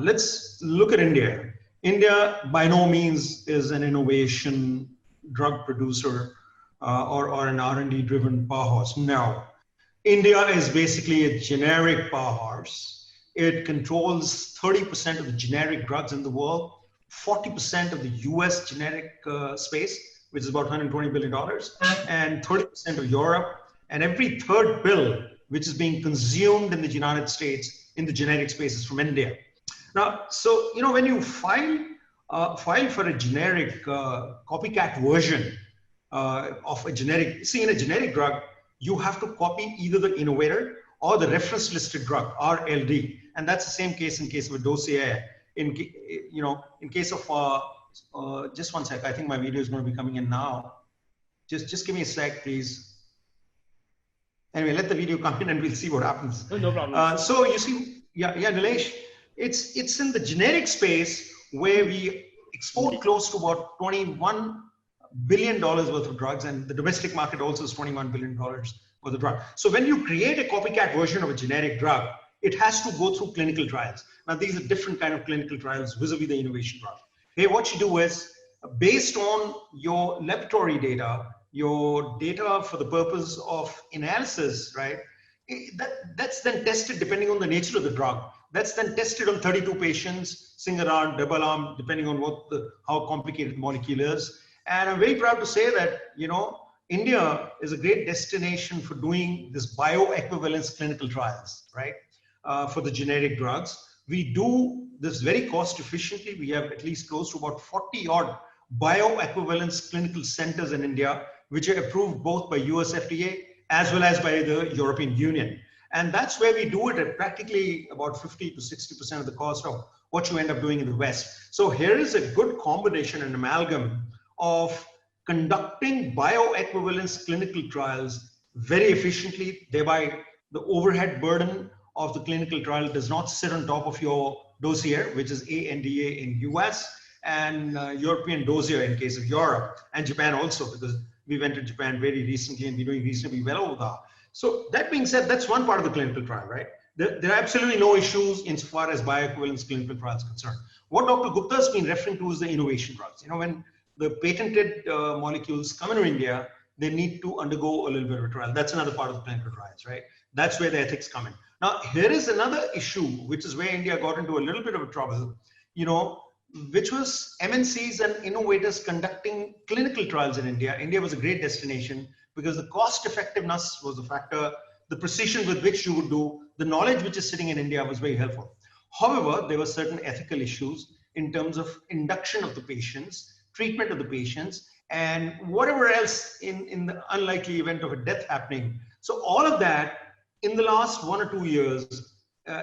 let's look at India. India, by no means, is an innovation drug producer or an R&D driven powerhouse. No. India is basically a generic powerhouse. It controls 30% of the generic drugs in the world, 40% of the US generic space, which is about $120 billion, and 30% of Europe, and every third pill which is being consumed in the United States in the generic space is from India. Now, so, when you file for a generic copycat version of a generic, in a generic drug, you have to copy either the innovator or the reference listed drug, RLD. And that's the same case in case of a dossier. In case of, just one sec, I think my video is going to be coming in now. Just give me a sec, please. Anyway, let the video come in and we'll see what happens. No problem. So you see, Nilesh, it's in the generic space where we export close to about $21 billion worth of drugs, and the domestic market also is $21 billion worth of drug. So when you create a copycat version of a generic drug, it has to go through clinical trials. Now, these are different kind of clinical trials vis-a-vis the innovation drug. Hey, what you do is, based on your laboratory data, your data for the purpose of analysis, right? That's then tested depending on the nature of the drug. That's then tested on 32 patients, single arm, double arm, depending on how complicated the molecule is. And I'm very proud to say that, India is a great destination for doing this bioequivalence clinical trials, right? For the generic drugs. We do this very cost efficiently. We have at least close to about 40 odd bioequivalence clinical centers in India, which are approved both by US FDA as well as by the European Union. And that's where we do it at practically about 50 to 60% of the cost of what you end up doing in the West. So here is a good combination and amalgam of conducting bioequivalence clinical trials very efficiently, thereby the overhead burden of the clinical trial does not sit on top of your dossier, which is ANDA in US, and European dossier in case of Europe, and Japan also, because we went to Japan very recently and we're doing reasonably well over there. So that being said, that's one part of the clinical trial, right? There are absolutely no issues insofar as bioequivalence clinical trials is concerned. What Dr. Gupta has been referring to is the innovation drugs. When the patented molecules come into India, they need to undergo a little bit of a trial. That's another part of the clinical trials, right? That's where the ethics come in. Now, here is another issue, which is where India got into a little bit of a trouble, which was MNCs and innovators conducting clinical trials in India. India was a great destination because the cost effectiveness was a factor, the precision with which you would do, the knowledge which is sitting in India was very helpful. However, there were certain ethical issues in terms of induction of the patients, treatment of the patients, and whatever else in the unlikely event of a death happening. So all of that in the last 1 or 2 years,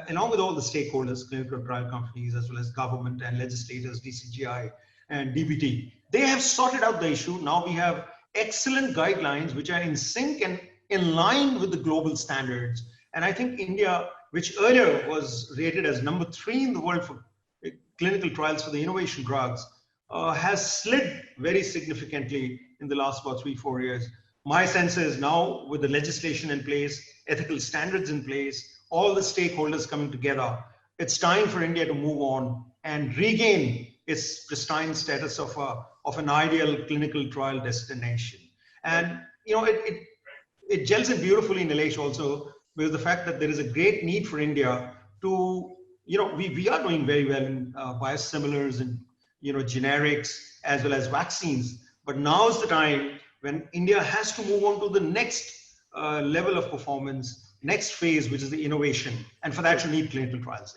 along with all the stakeholders, clinical trial companies, as well as government and legislators, DCGI and DBT, they have sorted out the issue. Now we have excellent guidelines which are in sync and in line with the global standards. And I think India, which earlier was rated as number 3 in the world for clinical trials for the innovation drugs, has slid very significantly in the last about 3-4 years. My sense is now with the legislation in place, ethical standards in place, all the stakeholders coming together, it's time for India to move on and regain its pristine status of an ideal clinical trial destination. And it gels in beautifully, Nilesh, also with the fact that there is a great need for India to, we are doing very well in biosimilars and generics as well as vaccines, but now's the time when India has to move on to the next level of performance, next phase, which is the innovation. And for that, you need clinical trials.